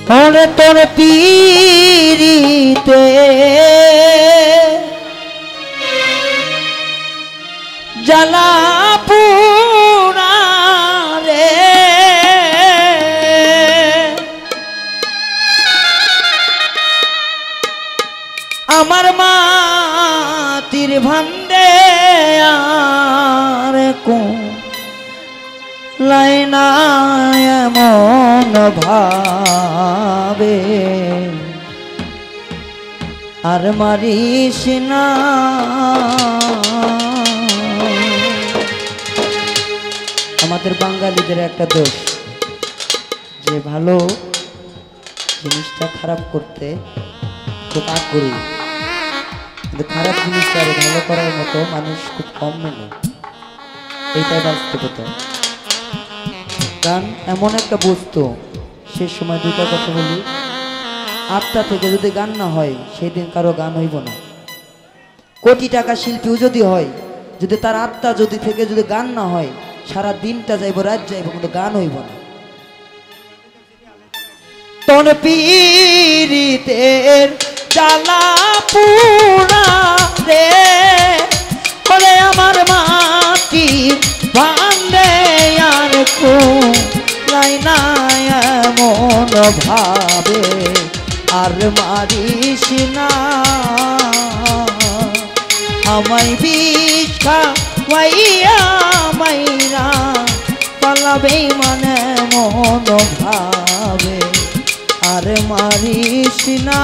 ওরে তোর পীরিতে জ্বালা পুরা রে আমার মাটির ভান্ডে আর কোন লাইনা এমন ভাবে আর মারিস না আমাদের বাঙালিদের একটা দোষ যে ভালো জিনিসটা খারাপ করতে খুব আগ্রহী কিন্তু খারাপ জিনিসটা আরো ভালো করার মতো মানুষ খুব কম মেলে এইটাই বাস্তবতা গান এমন একটা বস্তু শেষ সময় দুইটা কথা বলি আত্মা থেকে যদি গান না হয় সেই দিন কারো গান হইব না কোটি টাকা শিল্পীও যদি হয় যদি তার আত্মা যদি থেকে যদি গান না হয় সারা দিনটা যাইব রাত যাইব কিন্তু গান হইব না তন পীরিতের জ্বালা পুরা রে বলে আমার মাটি ভান্ডে আর লাইনা এমন ভাবে আর মারিস না আমায় বিষ খাওয়াইয়া মাইরা পালাবে মানে মন ভাবে আর মারিস না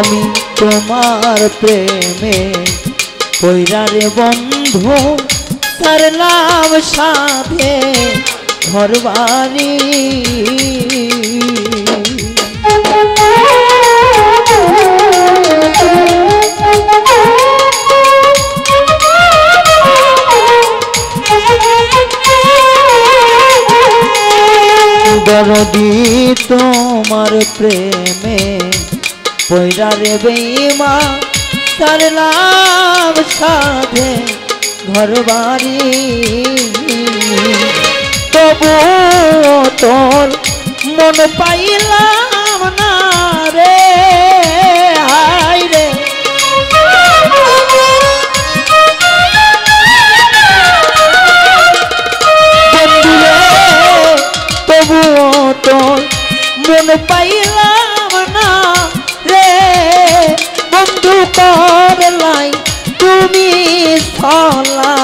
আমি তোমার প্রেমে পইরা রে বন্ধু সারলাম সাধে ঘর বাড়ি দরদি তোমার প্রেমে পয়রা রে বেইমা সারলাম সাধে ঘর বাড়ি তবু তোর মন পাইলাম না রে হায় রে তবু তোর মন পাইলাম না বন্ধু করলাই তুমি ছলা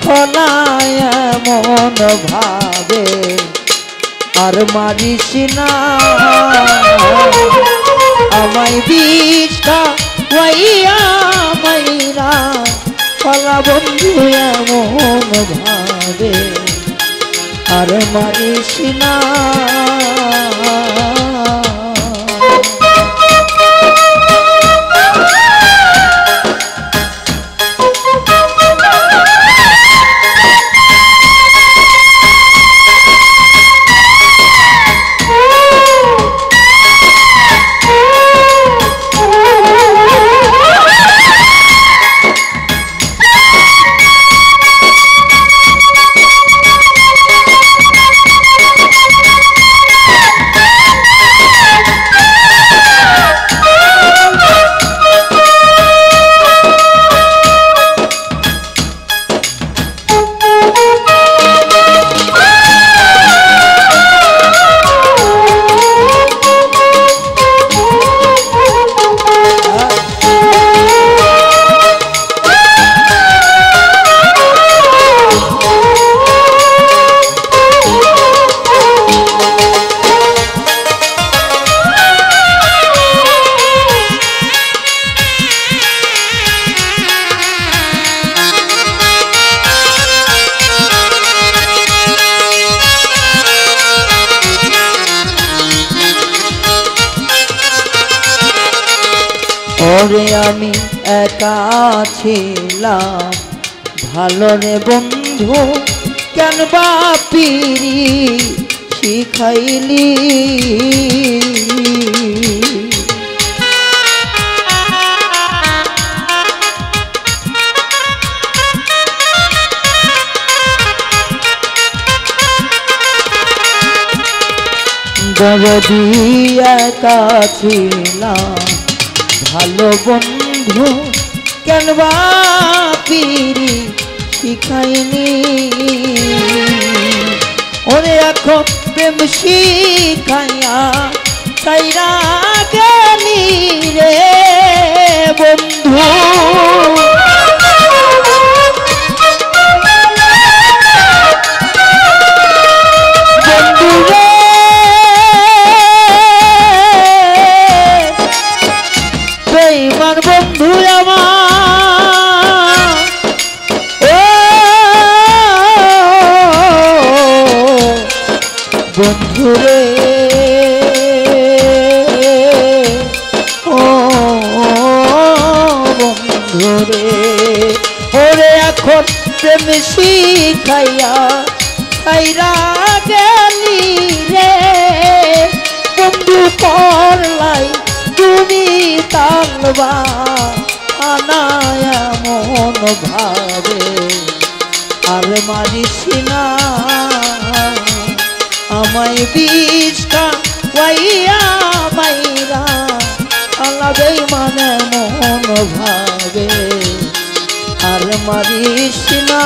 ছলায় মন ভাবে আর মারিস না আমায় বিষ খাওয়াইয়া মাইরা ছলা বন্ধু এমন ভাবে আর মারিস না ওরে আমি একা ছিলাম ভালো রে বন্ধু কেন বা পিরি শিখাইলি যদি একা ছিলাম ভালো বন্ধু কেন বা পিরি শিখাইনি ওরে এখন প্রেম শিখাইয়া তাইরা গেলি রে বন্ধু বন্ধু আমার ও বন্ধু রে ও বন্ধু রে ওরে এখন প্রেম শিখাইয়া খাইরা গেলি রে বন্ধু পড়লাই তুমি তালবা আনায়া মন ভাবে আর মারিস না আমায় বিষটা ওয়াইয়া মাইরা আলাদাই মানে মন ভাবে আর মারিস না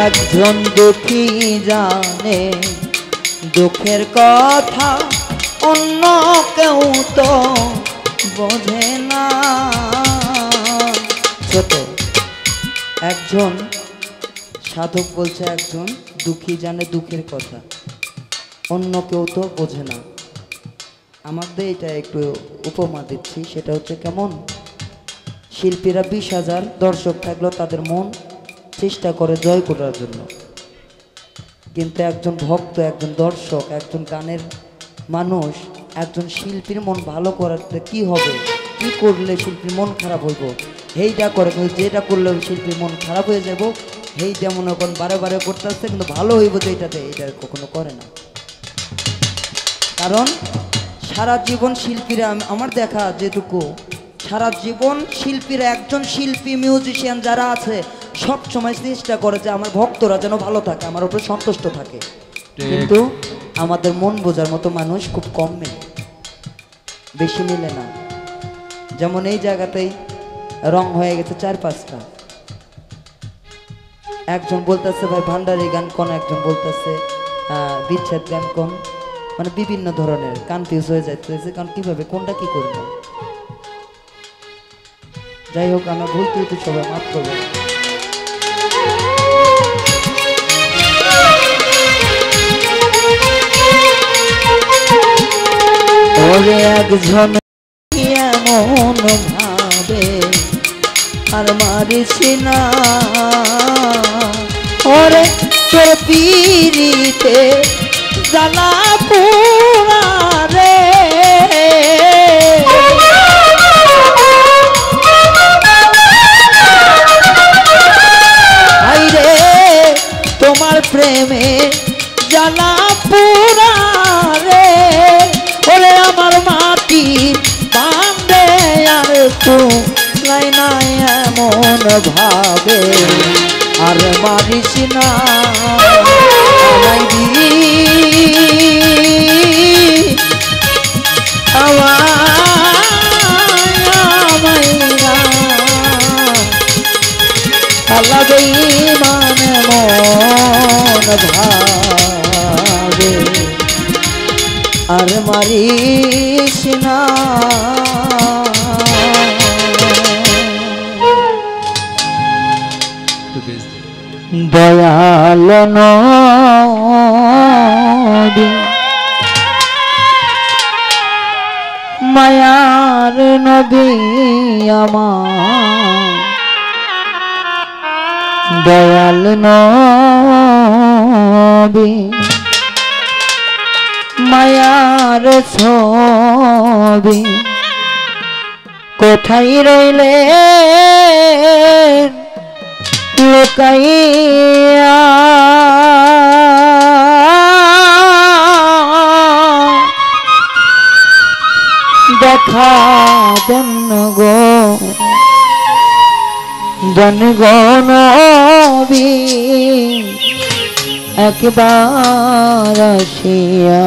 একজন দুঃখী জানে দুঃখের কথা অন্য কেউ তো বোঝে না ছোট একজন সাধক বলছে একজন দুঃখী জানে দুঃখের কথা অন্য কেউ তো বোঝে না আমাদের এটা একটু উপমা দিচ্ছি সেটা হচ্ছে কেমন শিল্পীরা 20,000 দর্শক থাকলেও তাদের মন চেষ্টা করে জয় করার জন্য কিন্তু একজন ভক্ত একজন দর্শক একজন গানের মানুষ একজন শিল্পীর মন ভালো করাতে কি হবে কি করলে শিল্পীর মন খারাপ হইব এইটা করে কিন্তু যেটা করলে শিল্পীর মন খারাপ হয়ে যাব এইটা মনে করেন বারে বারে করতে আসছে কিন্তু ভালো হইব যে এইটাতে এটা কখনো করে না কারণ সারা জীবন শিল্পীরা আমার দেখা যেটুকু সারা জীবন শিল্পীরা একজন শিল্পী মিউজিশিয়ান যারা আছে সব সময় চেষ্টা করে যে আমার ভক্তরা যেন ভালো থাকে আমার উপরে সন্তুষ্ট থাকে কিন্তু আমাদের মন বোঝার মতো মানুষ খুব কম মেলে বেশি মিলে না যেমন এই জায়গাতেই রং হয়ে গেছে 4-5টা একজন বলতেছে ভাই ভান্ডারি গান কোন একজন বলতেছে বিচ্ছেদ গান কোন মানে বিভিন্ন ধরনের কনফিউজ হয়ে যাচ্ছে কারণ কিভাবে কোনটা কি করবে যাই হোক আমরা ভুল ত্রুটি সবাই মাফ করবো ওরে একজন এমন ভাবে আর মারিস না ওরে তোর পিরিতে জ্বালা পুরা রে প্রেমে জ্বালা পুরা রে ওরে আমার মাটি বাঁধে আর তো নাই নাই এমন ভাবে আর মারিস না আল্লাহ বেঈমান মন ভাবে আর মারিস না দয়াল নবী মায়ার নবী আমার দয়াল নবী মায়ার ছবি কোথায় রইলে লুকাইয়া দেখা দেন গো নবী একবার আসিয়া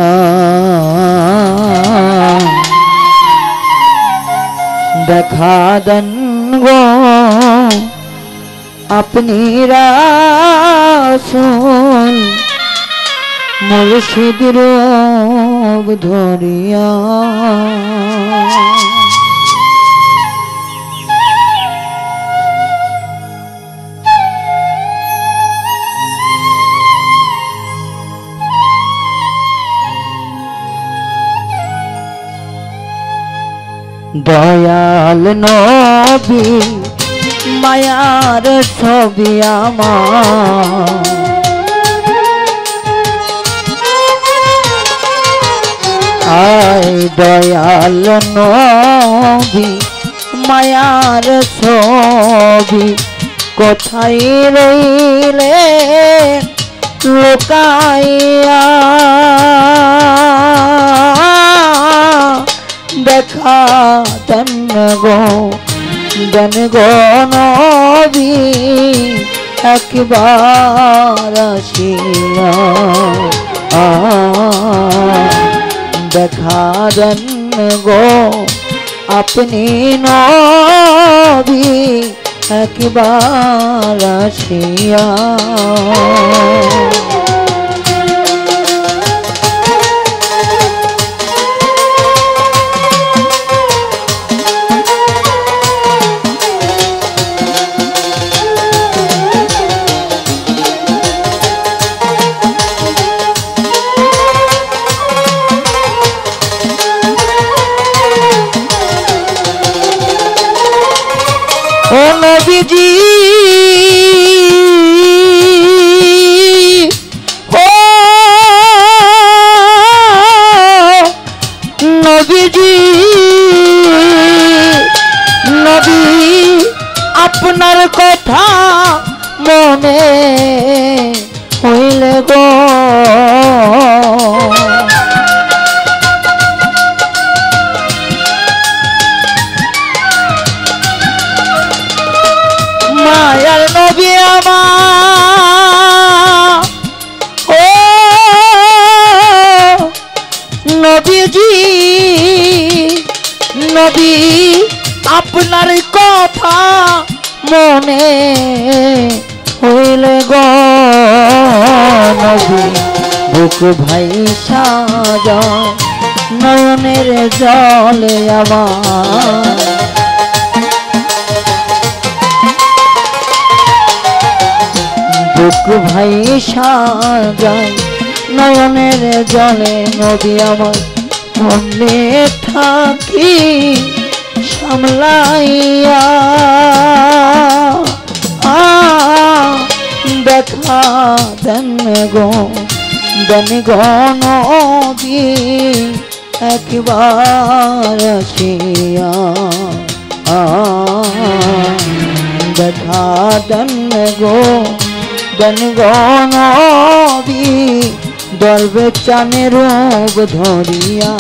দেখা দেন গো আপনি রাসূল মুর্শিদ রূপ ধরিয়া দয়াল নবী মায়ার ছবি আমার আয় দয়াল নবী মায়ার ছবি কোথায় রইলে লুকাইয়া দেখা দেন গো নবী একবার আসিয়া দেখা দেন গো আপনি নবী একবার আসিয়া ও নবীজি ও নবীজি নবী আপনার কথা মনে হইলে গো মায়ার নবী আমার ও নবীজি নবী আপনার কথা মনে হইলে গো নবী বুক ভাই সাজায় নয়নের জলে আমার বুক ভাই সাজায় নয়নের জলে নবী আমার মনে থাকি সামলাইয়া দেখা দেন গো নবী একবার আসিয়া দেখা দেন গো দেন গো নবী দরবে চানে রূপ ধরিয়া।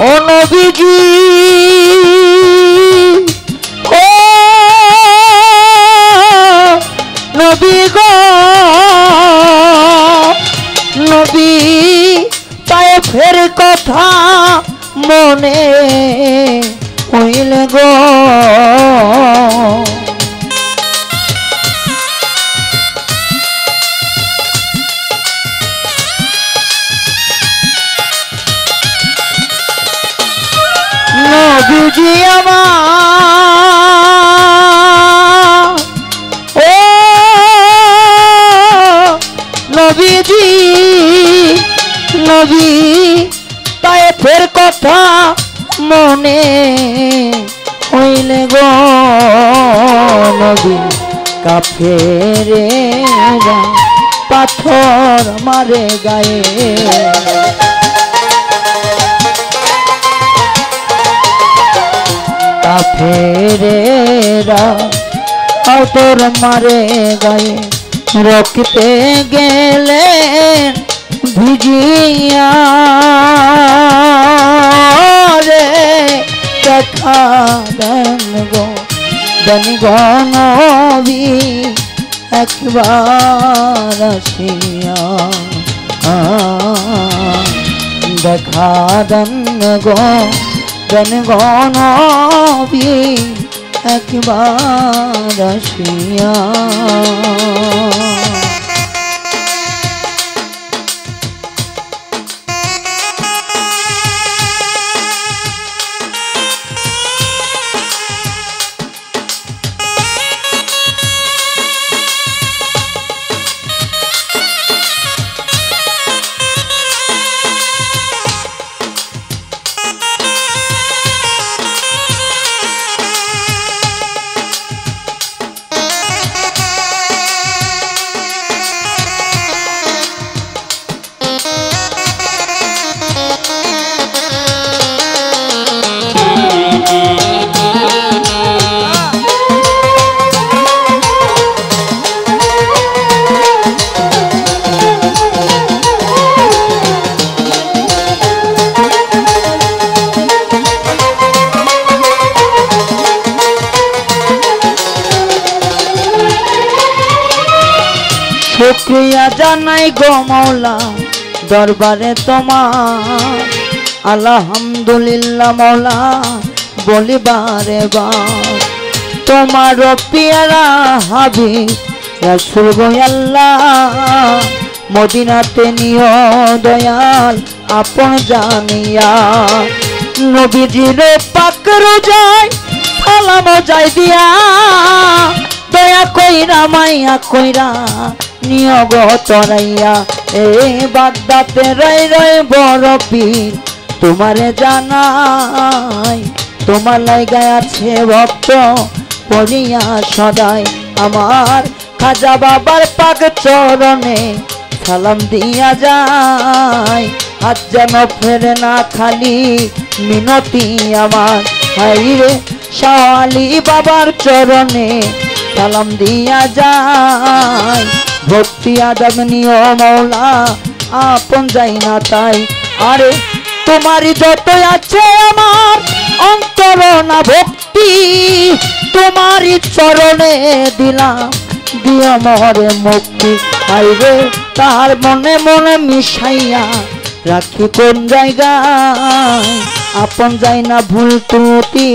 ও নবীজি ও নবী গো নবী তায়েফের কথা মনে হইলে গো নবীজি আমার ও নবীজি নবী তায়েফের কথা মনে হইলে গো নবী কাফেরেরা পাথর মারে গায়ে কাফেরেরা পাথর মারে গায়ে রক্তে গেলেন ভিজিয়া রে দেখা দেন গো নবী একবার আসিয়া দেখা দেন গো নবী একবার আসিয়া। শুকরিয়া জানাই গো মৌলা দরবারে তোমার আলহামদুলিল্লাহ মৌলা বলিবারে বার তোমার পিয়ারা হাবিব রাসূল গো আল্লাহ মদিনাতে নিও দয়াল আপন জানিয়া নবীজির পাক রোজায় সালাম যাই দিয়া দয়া কইরা মাইয়া কইরা নিয়োগ তরাইয়া এই বাগদাতে রই রই বড় পীর তোমারে জানাই তোমার লাইগায় আছে ভক্ত পড়িয়া সদাই আমার খাজা বাবার পাক চরণে সালাম দিয়া যায় হাত যেন ফেরে না খালি মিনতি আমার হাইরে শালি বাবার চরণে সালাম দিয়া যায় ভক্তি আদব নিও মৌলা আপন যাই না তাই আরে তোমারই যত আছে আমার অন্তর না ভক্তি তোমারই চরণে দিলাম দিয়া মরে মুক্তি হাইরে তার মনে মনে মিশাইয়া রাখি কোন জায়গায় আপন যাই না ভুল ত্রুটি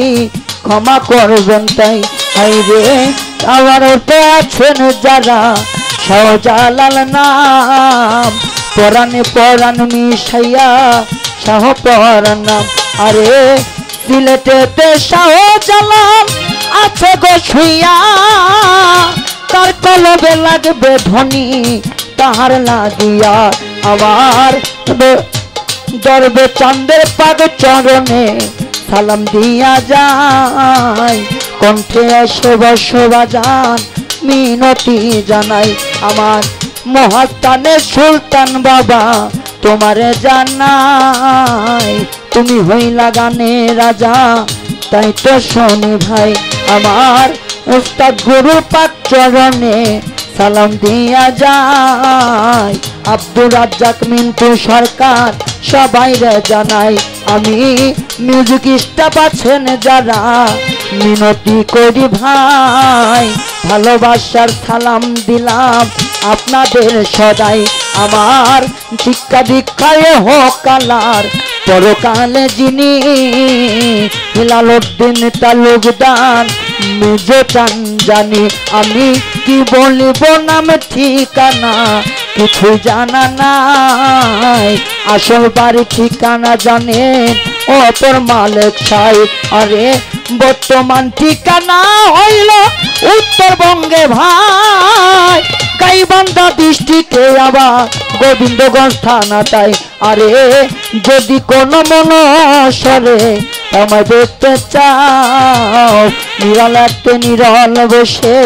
ক্ষমা করবেন তাই হাই রে আমার ওতে আছেন যারা শাহজালাল নাম পরাণে পরাণ মিশাইয়া শাহ পরাণ নাম আরে সিলেটেতে শাহজালাল আছে গো শুইয়া তার কলবে লাগবে ধ্বনি তাহার লাগিয়া আমার দরবে চাঁদের পাগ চরণে সালাম দিয়া যায় কণ্ঠে শোভা শোভা যান মিনতি জানাই আমার মহাস্থানের সুলতান বাবা তোমারে জানাই তুমি হইলা গানে রাজা তাই তো শোনি ভাই আমার উস্তাদ গুরু পাক চরণে সালাম দিয়া যায় আব্দুর রাজ্জাক মিন্টু সরকার সবাই রে জানাই আমি মিউজিক স্টাফ আছেন যারা মিনতি করি ভাই ভালোবাসার সালাম দিলাম আপনাদের সদাই আমার শিক্ষা দীক্ষায় হকালার পরকালে যিনি হিলালউদ্দিন তালুকদার মেজো চান জানি আমি কি বলিব নাম ঠিকানা কিছু জানা নাই আসল বাড়ি ঠিকানা জানেন অপর মালিক সাই আরে বর্তমান ঠিকানা হইল উত্তরবঙ্গে ভাই গাইবান্ধা ডিস্ট্রিক্টে আবার গোবিন্দগঞ্জ থানা তাই আরে যদি কোনো মনসরে আমায় দেখতে চাও নিরালাতে নিরল বসে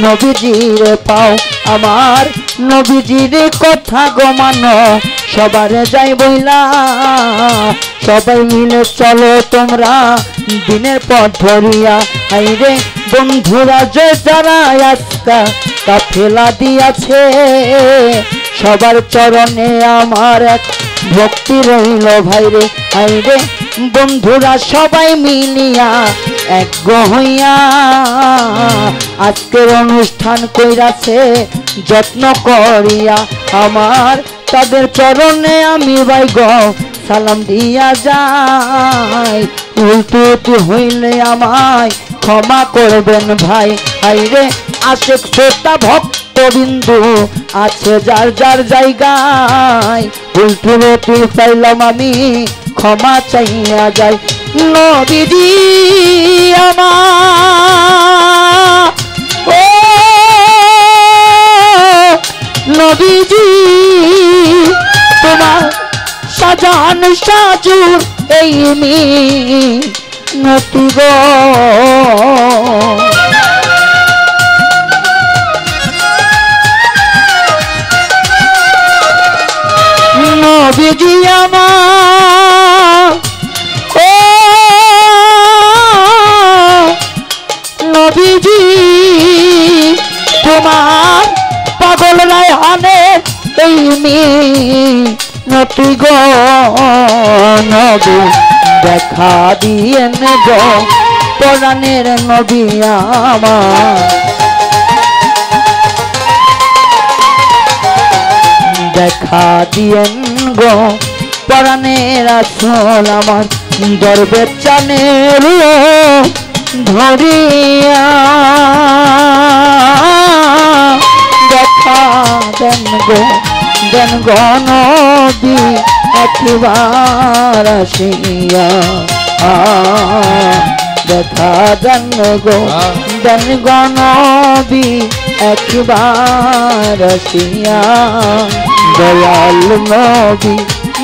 নবীজির পাও আমার নবীজির কথা গমানো সবারে যাই বইলা সবাই মিলে চলো তোমরা দিনের পথ ধরিয়া আইরে বন্ধুরা যে যারা আজকা কাফেলা দিয়াছে সবার চরণে আমার এক ভক্তি রইল ভাইরে আইরে বন্ধুরা সবাই মিলিয়া এক হইয়া আজকের অনুষ্ঠান কইরাছে যত্ন করিয়া আমার তাদের চরণে আমি ভাই গো সালাম দিয়া যাই উল্টো হইলে আমায় ক্ষমা করবেন ভাই আইরে আশেক শ্রোতা ভক্তবিন্দু আছে যার যার জায়গায় উল্টো পাইলাম আমি ক্ষমা চাইয়া যাই নবীজি আমার ও নবীজি তোমার সাজান সাজুর এই মিনতি গো নবীজি আমার ও নবীজি তোমার পাগল রায়হানে এই মিনতি গো নবী দেখা দিয়েন গো পরাণের নবী আমার দেখা দিয়েন গো পরাণের আসল আমার দরবে চানের ধরিয়া দেখা দেন গো নবী একবার আসিয়া দেখা দেন গো নবী একবার আসিয়া দয়াল নবী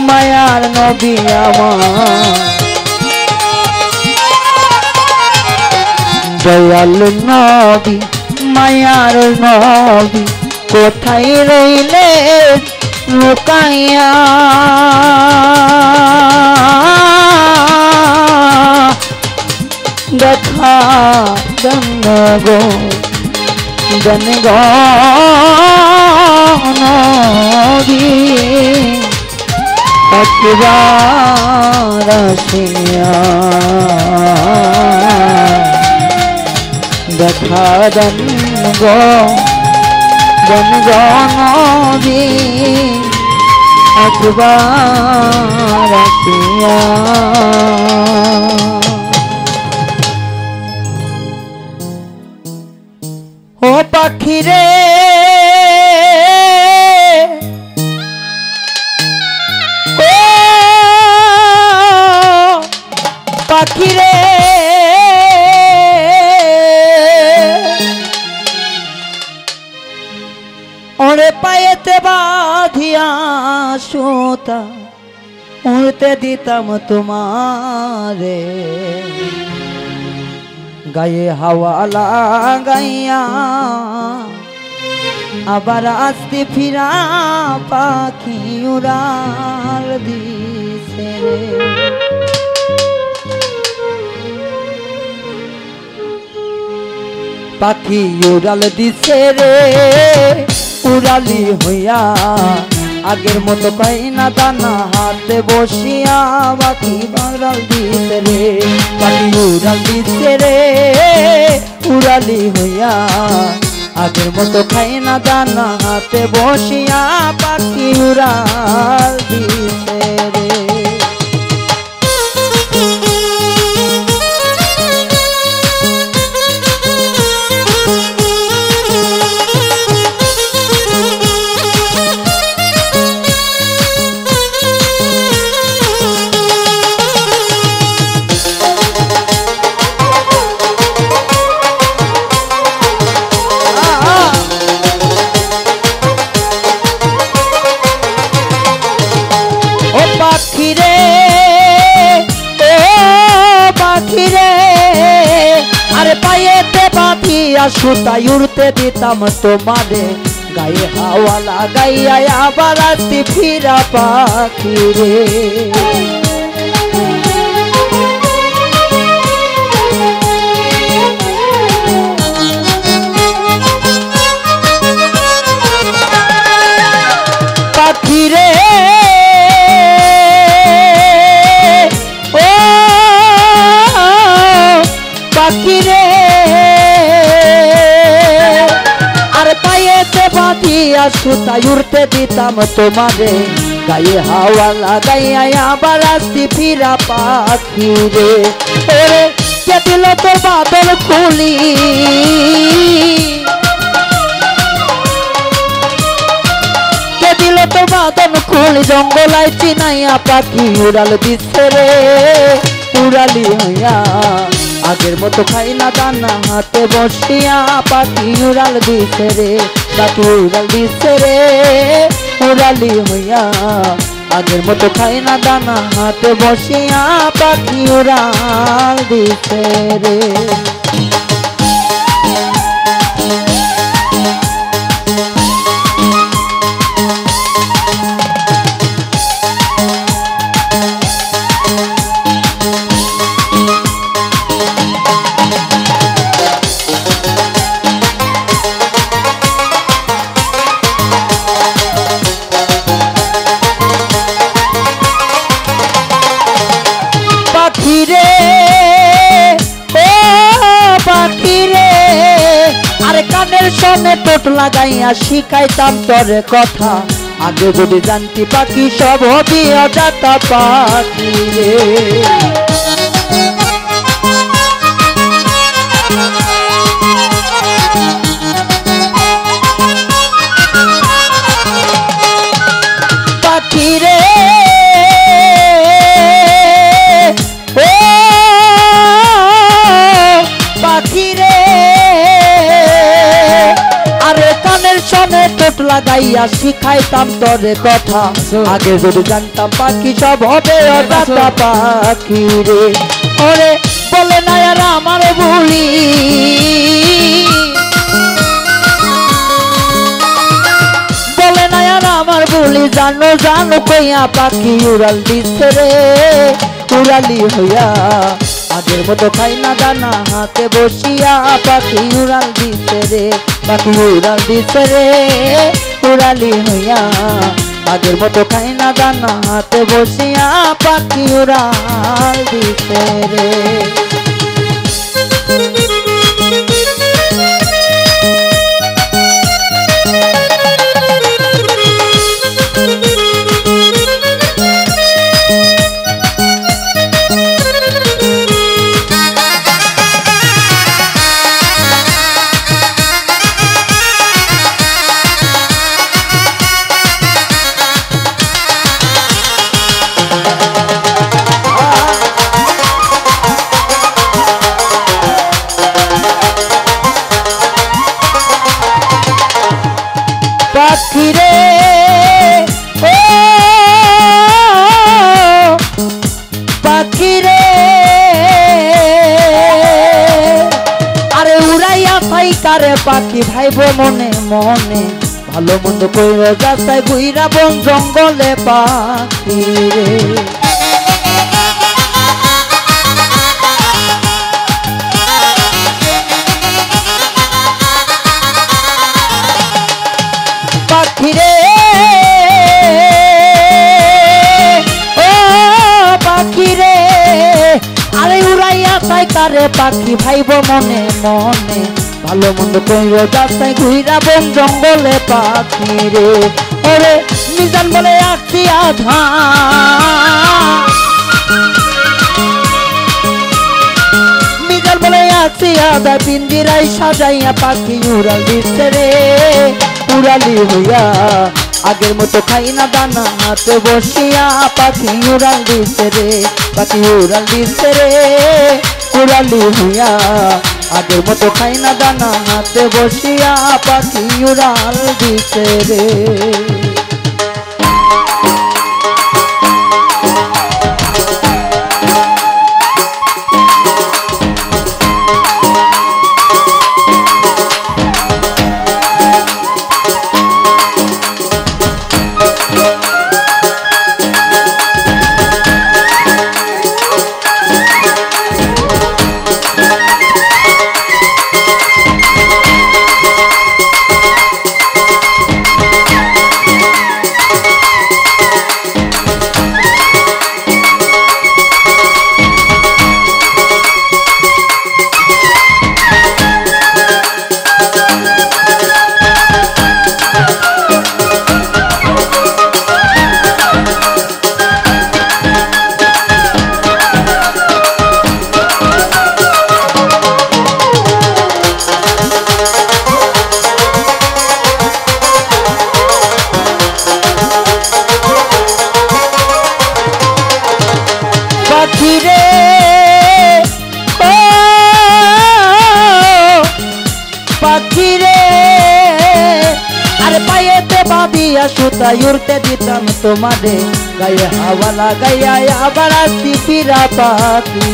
মায়ার নবী আমার দয়াল নবী মায়ার নবী কোথায় রইলে লুকাইয়া দেখা দেন গো নবী একবার আসিয়া দেখা দেন গো দেন গনবী একবার আসিয়া। ও পাখি রে পাখি রে ওরে পায়েতে বাঁধিয়া সুতা উড়তে দিতাম তোমারে, গায়ে হাওয়া লাগাইয়া আবার আসতে ফিরা পাখি উড়াল দিছে রে। পাখি উড়াল দিছে রে উড়ালি হইয়া, আগের মতো পাই না দানা হাতে বসিয়া পাখি উড়াল দিছে রে। পাখি উড়াল দিছে রে উড়ালি হইয়া, আগের মতো খাই না দানা হাতে বসিয়া পাখি উড়াল দিছে রে। সুতাই উড়তে দিতাম তোমারে, গায়ে হাওয়া লাগাইয়া আবার আসতে ফিরা পাখি রে। পাখি রে ও পাখি রে সুতাই উড়তে দিতাম তোমারে, গায়ে হাওয়া লাগাইয়া আবার আসতে ফিরা পাখি রে। ওরে কে দিল তো বাদল খুলি, কে দিল তো বাদল খুলি, জঙ্গলায় চিনাইয়া পাখি উড়াল দিছে রে উড়ালি হইয়া, আগের মতো খাই না দানা হাতে বসিয়া পাখি উড়াল দিছে রে। পাখি উড়াল দিছে রে উড়ালি হইয়া, আগের মতো খাই না দানা হাতে বসিয়া পাখি উড়াল দিছে রে। সনে টোট লাগাইয়া শিখাইতাম তোরে কথা, আগে যদি জানতি পাখি সব হবি অজাতা পাখি রে। পাখি রে ও পাখি রে সনে টোট লাগাইয়া শিখাইতাম তোরে কথা, আগে যদি জানতাম পাখি সব হবে অজাতা পাখি রে। ওরে বলে না আর আমার ভুলি, বলে না আর আমার ভুলি, জানো জানো কইয়া পাখি উড়াল দিছে রে উড়ালি হইয়া, আগের মতো খাই না দানা হাতে বসিয়া পাখি উড়াল দিছে রে। পাখি উড়াল দিছে রে উড়ালি হইয়া, আগের মতো খাই না দানা হাতে বসিয়া পাখি উড়াল দিছে রে। পাখি রে আরে উড়াইয়া পাইকারে পাখি ভাইব মনে মনে ভালো মন্দ কইরা যাতাই ঘুইরা বন জঙ্গলে পাখি রে পাখি রে ও পাখি রে আরে উড়াইয়া পাইকারে পাখি ভাইব মনে মনে ভালো মন্দ কইরা যাতাই ঘুইরা বন জঙ্গলে পাখি রে ওরে মিজান বলে আসি আধা মিজান বলে আসি আধা পিঞ্জিরাই সাজাইয়া পাখি উড়াল দিচ্ছে রে উড়ালি হইয়া আগের মতো খাই না দানা হাতে বসিয়া পাখি উড়াল দিচ্ছে রে পাখি উড়াল দিচ্ছে রে উড়ালি হইয়া আগের মতো খাই না দানা হাতে বসিয়া পাখি উড়াল দিচ্ছে রে পাখি রে ও পাখি রে আরে পায়েতে বাঁধিয়া সুতায় উড়তে দিতাম তোমারে গায়ে হাওয়া লাগাইয়া আবার আসি ফিরা পাখি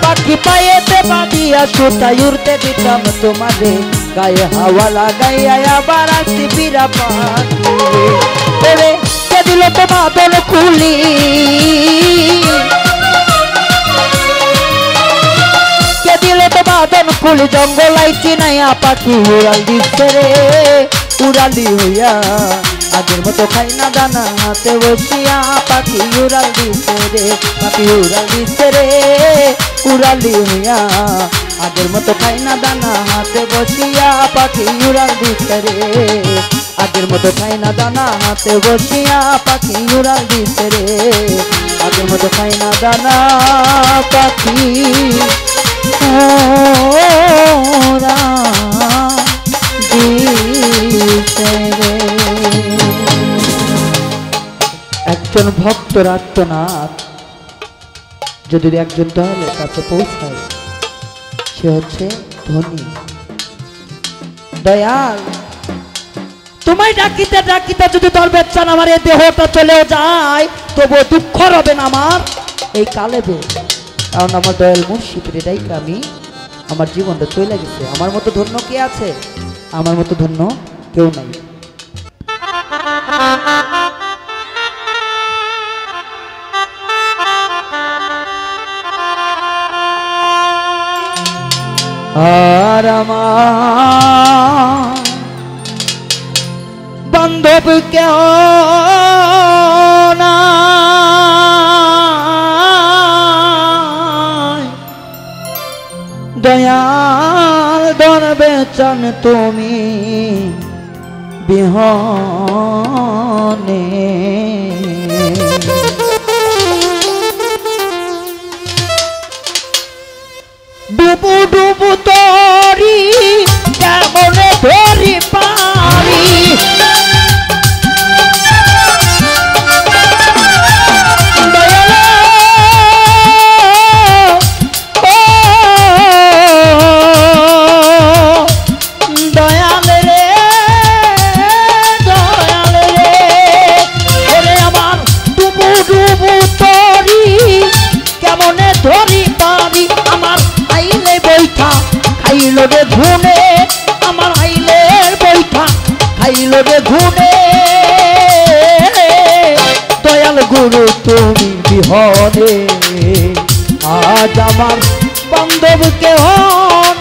পাখি পায়েতে বাঁধিয়া সুতায় উড়তে দিতাম তোমারে গায়ে হাওয়া লাগাইয়া আবার আসি ফিরা পাখি রে কে দিল তো বাদল খুলি কে দিল তো বাদল খুলি জঙ্গলাই চিনাইয়া পাখি উড়াল দিচ্ছে রে উড়ালি হইয়া আগের মতো খাই না দানা হাতে বসিয়া পাখি উড়াল দিচ্ছে রে পাখি উড়াল দিচ্ছে রে উড়ালি হইয়া আগের মতো খাই না দানা হাতে বসিয়া পাখি উড়াল দিচ্ছে রে আগের মতো খাই না দানা হাতে বসিয়া পাখি উড়াল দিচ্ছে রে আগের মতো খাই না দানা পাখি একজন ভক্তর আত্মনাথ যদি একজন দয়ালের কাছে পৌঁছায় সে হচ্ছে ধনী দয়াল তোমায় ডাকিতে ডাকিতে যদি তোর বেচান আমার এই দেহটা চলেও যায় তবুও দুঃখ হবে না আমার এই কালেবে কারণ আমার দয়াল মুর্শিদের ডাইকে আমি আমার জীবনটা চলে গেছে আমার মতো ধন্য কে আছে আমার মতো ধন্য কেউ নাই আর আমার বান্ধব কেউ না দয়াল ধরবে চান তুমি বিহনে ডুবু ডুবু তরি কেমন ধরি পারি ঘুনে আমার আইলের বৈঠা খাইল রে ঘুনে দয়াল গুরু তুমি বিহনে আজ আমার বান্ধব কেহ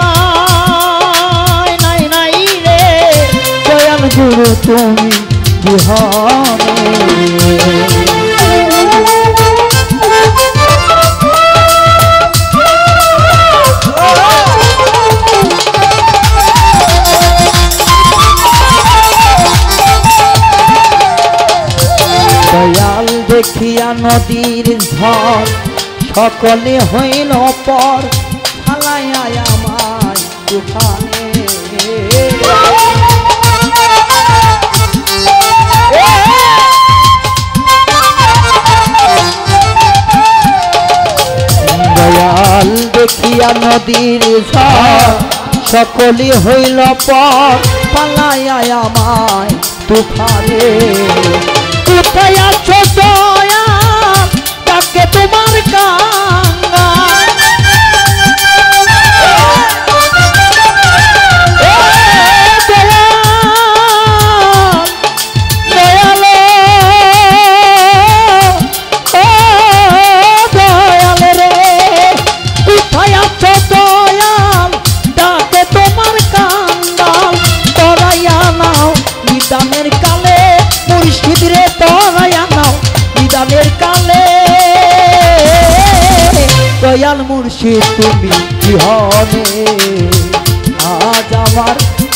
নাই নাই নাই রে দয়াল গুরু তুমি বিহনে দয়াল দেখিয়া নদীর ঝড় সকলে হইল পর ফালাইয়া আমায় তুফানে দয়াল দেখিয়া নদীর ঝড় সকলে হইল পর ফালাইয়া আমায় তুফানে কোথায় আছো দয়া তাকে তোমার কাঙ্গা দয়াল দয়াল রে কোথায় আছো দয়াল তাকে তোমার কাঙ্গাল তরাইয়া নাও নিদানের কালে মুর্শিদ রে তরাইয়া নাও নিদানের কালে দয়াল মুর্শিদ তুমি বিহনে আজ আমার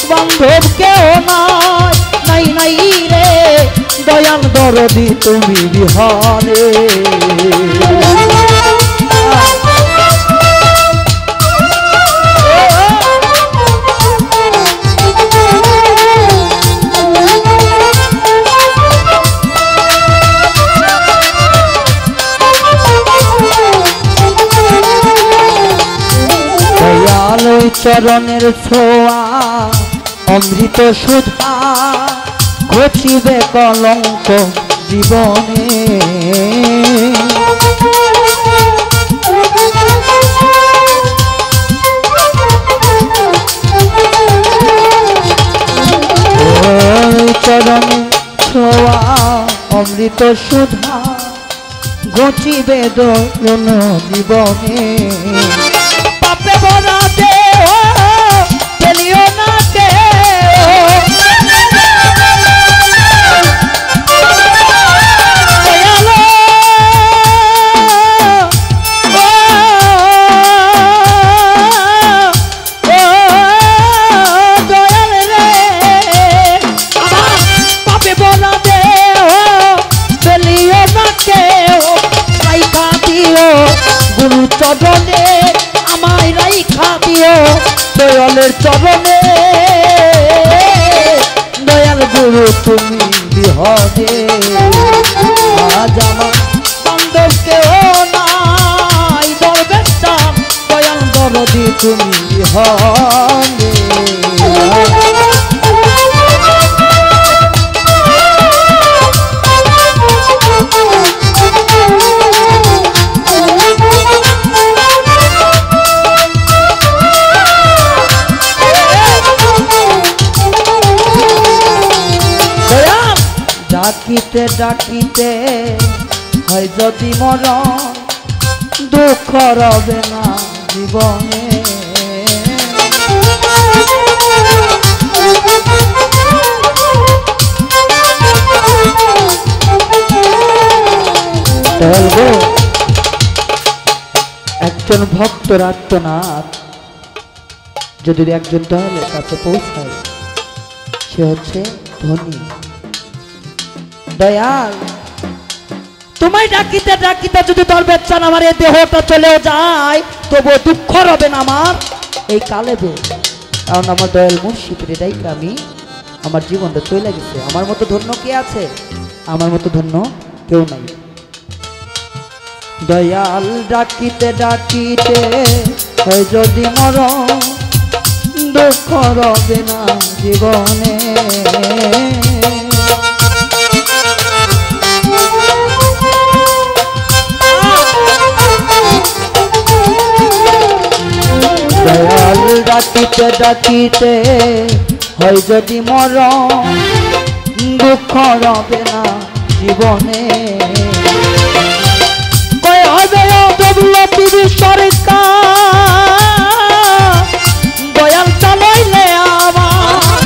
বান্ধব কেউ নাই নাই নাই রে দয়াল দরদি তুমি বিহনে চরণের ছোঁয়া অমৃত সুধা ঘটিবে কলঙ্ক জীবনে চরণে ছোঁয়া অমৃত সুধা ঘটিবে দোলন জীবনে পাপে ভরা দেহ ফেলিও না গুরু চরণে আমায় রাইখা দিও দয়ালের চরণে দয়াল গুরু তুমি বিহনে আজ আমার বান্ধব কেউ নাই দরবেশ চান দয়াল দরদি তুমি বিহনে ডাকিতে ডাকিতে হয় যদি মরণ দুঃখ রবে না জীবনে একজন ভক্তর আর্তনাদ যদি একজন দয়ালের কাছে পৌঁছায় সে হচ্ছে ধনী দয়াল তোমায় ডাকিতে ডাকিতে যদি দরবেশ চান আমার এই দেহটা চলেও যায় তবু দুঃখ হবে না আমার এই কালেবে কারণ আমার দয়াল মুর্শিদের এটাই আমি আমার জীবনটা চলে গেছে আমার মতো ধন্য কে আছে আমার মতো ধন্য কেউ নাই দয়াল ডাকিতে ডাকিতে হয় যদি মরণ দুঃখ হবে না জীবনে ডাকিতে ডাকিতে হয় যদি মরণ দুঃখ রবে না জীবনে কয় হবে ডব্লিউটিভি সরকার দয়াল চালাইলে আমার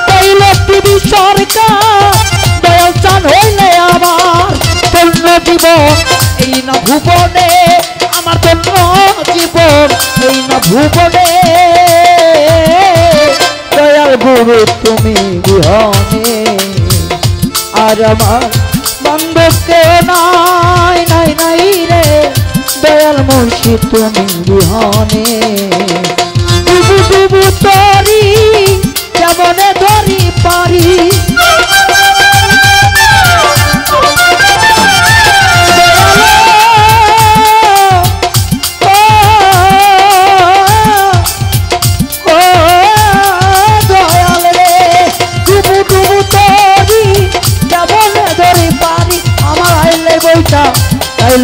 ডব্লিউটিভি সরকার দয়াল চান হইলে আমার ধন্য জীবন এই না ভুবনে আমার ধন্য জীবন এই না ভুবনে দয়াল গুরু তুমি বিহনে আর আমার বান্ধব কেউ নাই নাই নাই রে দয়াল মুর্শিদ তুমি বিহনে ডুবু ডুবু তরি যেমনে ধরি পারি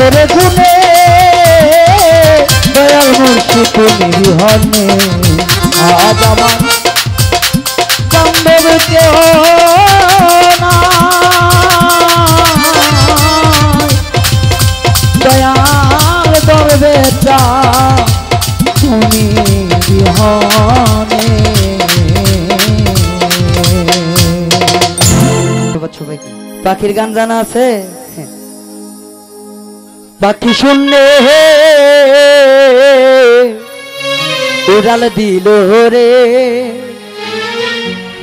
রে গুনে দয়াল মুর্শিদ তুমি বিহনে আজ আমার বান্ধব কেউ দয়াল দরবেটা তুমি বিহনে পাখির গান জানা আছে পাখি শুনলে উড়াল দিল রে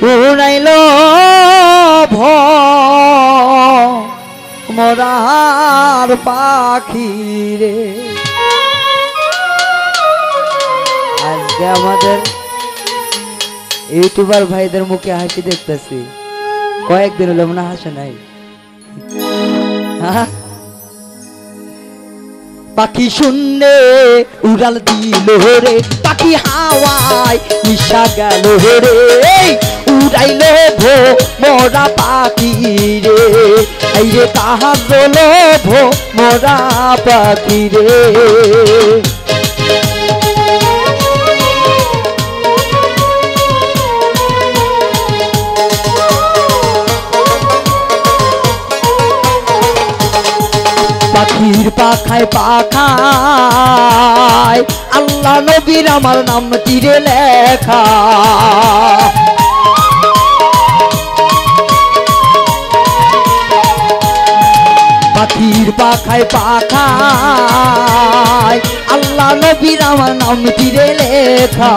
উড়াইল মরার পাখি রে আজকে আমাদের ইউটিউবার ভাইদের মুখে হাসি দেখতেছি কয়েকদিন হলো মনে হাসে নাই পাখি শুনলে উড়াল দিল রে পাখি হাওয়ায় মিশা গেল রে উড়াইল মরা পাখি রে এই রে তাহার লোভ মরা পাখি রে পাখির পাখায় পাখায় আল্লাহ নবীর আমার নাম তীরে লেখা পাখির পাখায় পাখায় আল্লাহ নবীর আমার নাম তীরে লেখা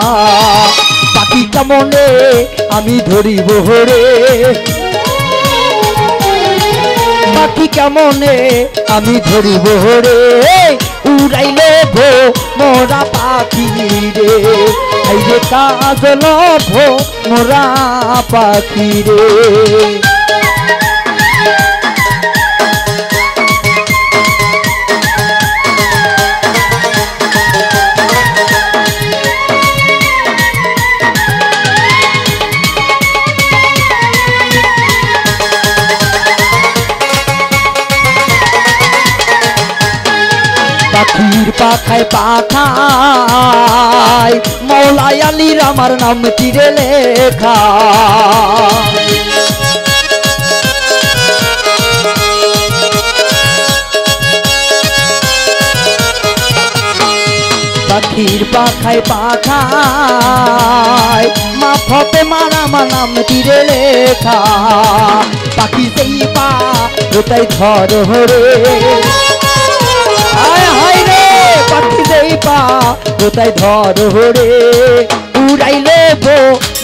পাখি কেমনে আমি ধরিব রে পাখি কেমনে আমি ধরিব রে উড়াইলে মোরা পাখি রে এই যে কাজ লভ মোরা পাখি রে পাখির পাখায় পাখায় মৌলাই আলীর আমার নাম তীরে লেখা পাখির পাখায় পাখায় মা ফতে মার আমার নাম তীরে লেখা পাখি সেই পা ওটাই ধর রে আয় হায় রে পাখি যেই পা কোথায় ধর রে উড়াইলে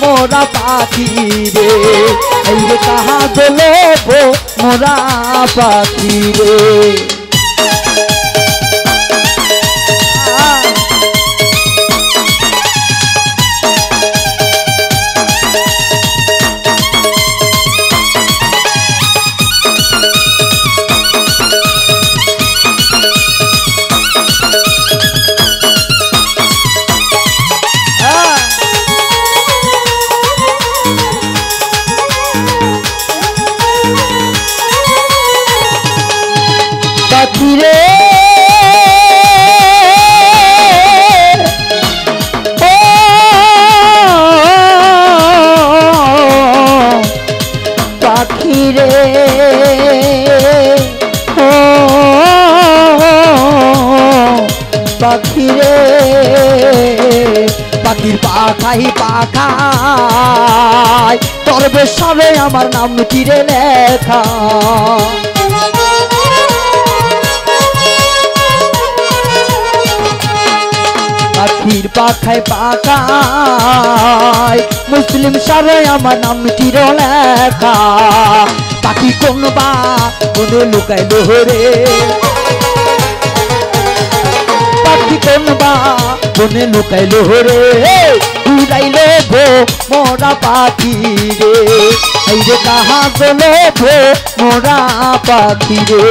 মোরা পাখি রে এই রে কাহা দোলে মোরা পাখি রে পাখি রে পাখির পাখাই পাখায় তোর বেশাবে আমার নাম তীরে লেখা পাখির পাখায় পাখায় মুসলিম সারে আমার নাম তীর লেখা পাখি কোন বা কোনে লুকাইলো রে পাখি কোন বা কোনে লুকাইলো রে উড়াইলো ভো মোরা পাখি রে এই রে কাহা গেলো ভো মোরা পাখি রে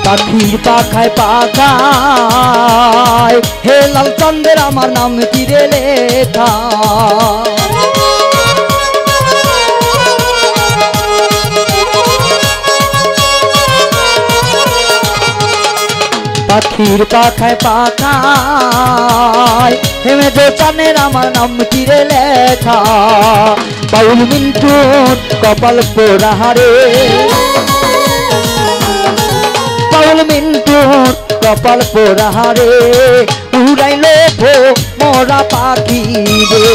পাখির পাখায় পাখায় হে লাল চন্দ্রের আমার নাম তীরে লেখা পাখির পাখায় পাখায় হেমে যে চানের আমার নাম তীরে লেখা বাউল মিন্টুর কপাল পোড়াহারে বাউল মিন্টুর কপাল পোড়াহারে উড়াইলো ভো মোরা পাখি রে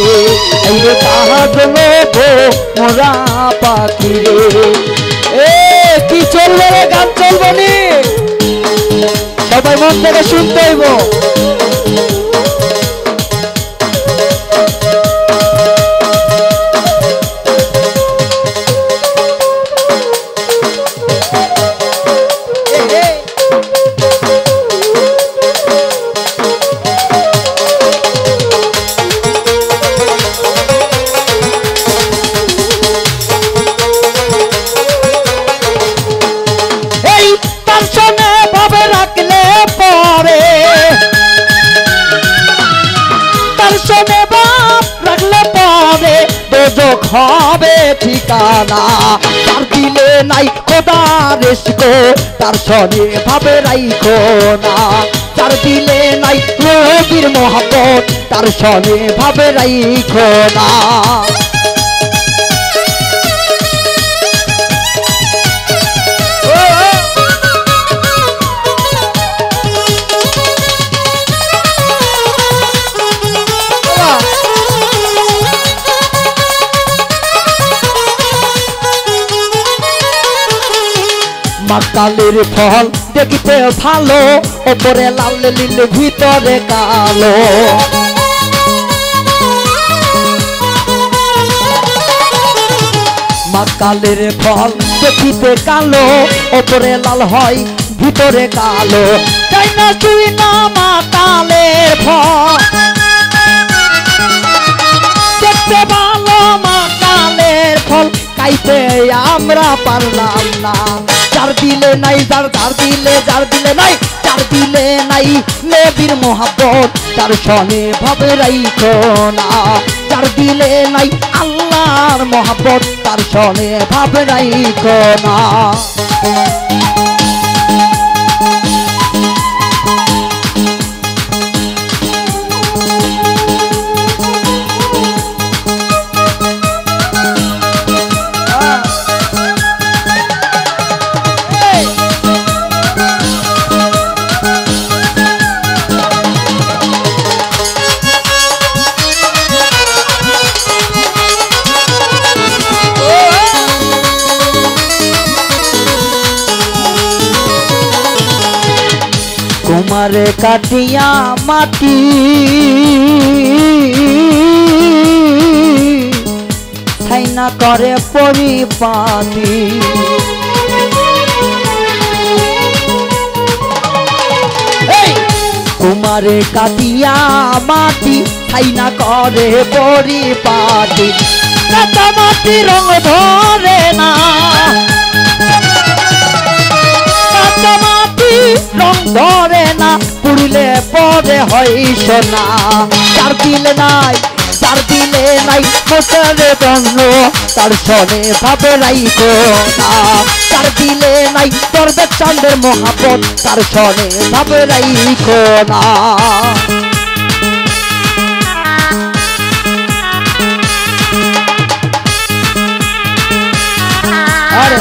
এই রে কাহা গেলো ভো মোরা পাখি রে এ কি চলবে রে গান চলবো নি সবাই মন থেকে শুনতে হইব হবে ঠিকানা তার দিলে নাই খোদা রেশকো তার সনে ভাবে রাইখো না তার দিলে নাই রবির মোহাম্মত তার সনে ভাবে রাইখো না মাকালের ফল দেখিতে ভালো ওপরে লাল নীল ভিতরে কালো মাকালের ফল দেখিতে কালো ওপরে লাল হয় ভিতরে কালো তাই না তুই না মাকালের ফল দেখতে ভালো মাকালের ফল খাইতে আমরা পারলাম না যার দিলে নাই যার দিলে নাই যার দিলে নাই নবীর মোহাব্বত তার সনে ভাবে রাইখো না যার দিলে নাই আল্লাহর মোহাব্বত তার সনে ভাবে রাইখো না তোমারে কাটিয়া মাটি ছাইনা করে পরিপাটি তোমারে কাটিয়া মাটি ছাইনা করে পরিপাটি কাঁচা মাটি রং ধরে না, কাঁচা মাটি রং ধরে না, পুড়িলে পরে হয় সোনা। যার দিলে নাই, যার দিলে নাই মোটের দণ্ড, তার সনে ভাবে রাইখো না। যার দিলে নাই দরবেশ চাঁদের মহাপত, তার সনে ভাবে রাইখো না। আরে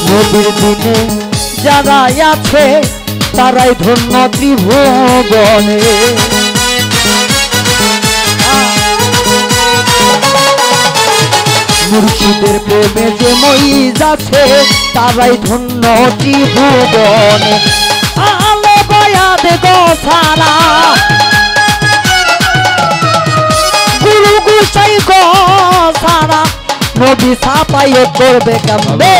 নবীর দিনে যারা আছে তারাই ধন্য ত্রিভুবনে। মুর্শিদের প্রেমে যে মইজ আছে তারাই ধন্য ত্রিভুবনে। আলে বয়াদ গোসারা গুরু গুসাই গোসারা নবী ছাপাইয়ে করবে কামবে।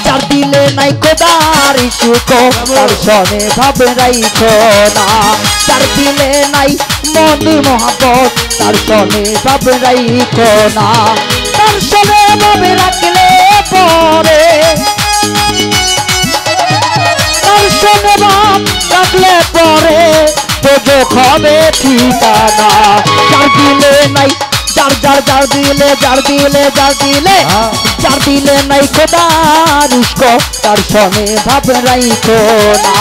যার দিলে নাই কোদার সুখ, তার সনে ভাবে রাইখো না। যার দিলে নাই মনির মহাপত, তার সনে ভাবে রাইখো না। তার সনে ভাবে রাখলে পরে, তার সনে ভাব রাখলে পরে তোজো হবে ঠিকানা। যার দিলে নাই, যার যার যার দিলে, যার দিলে, যার দিলে, যার দিলে নাই খোদার ইশক, তার সনে ভাব রাইখো না।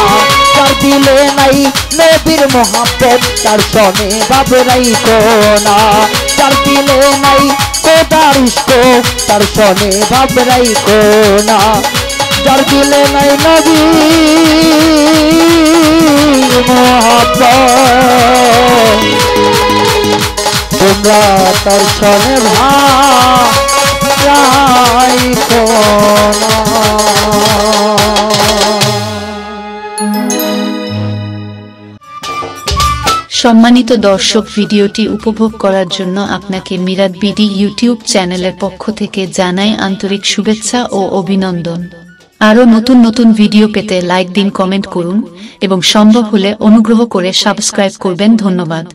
যার দিলে নাই নবীর মহাব্বত, তার সনে ভাব রাইখো না। যার দিলে নাই খোদার ইশক, তার সনে ভাব রাইখো না। যার দিলে নাই নবীর মহাব্বত, তোমরা তার সনে ভাব রাইখো না। সম্মানিত দর্শক, ভিডিওটি উপভোগ করার জন্য আপনাকে মিরাদ বিডি ইউটিউব চ্যানেলের পক্ষ থেকে জানাই আন্তরিক শুভেচ্ছা ও অভিনন্দন। আরও নতুন নতুন ভিডিও পেতে লাইক দিন, কমেন্ট করুন এবং সম্ভব হলে অনুগ্রহ করে সাবস্ক্রাইব করবেন। ধন্যবাদ।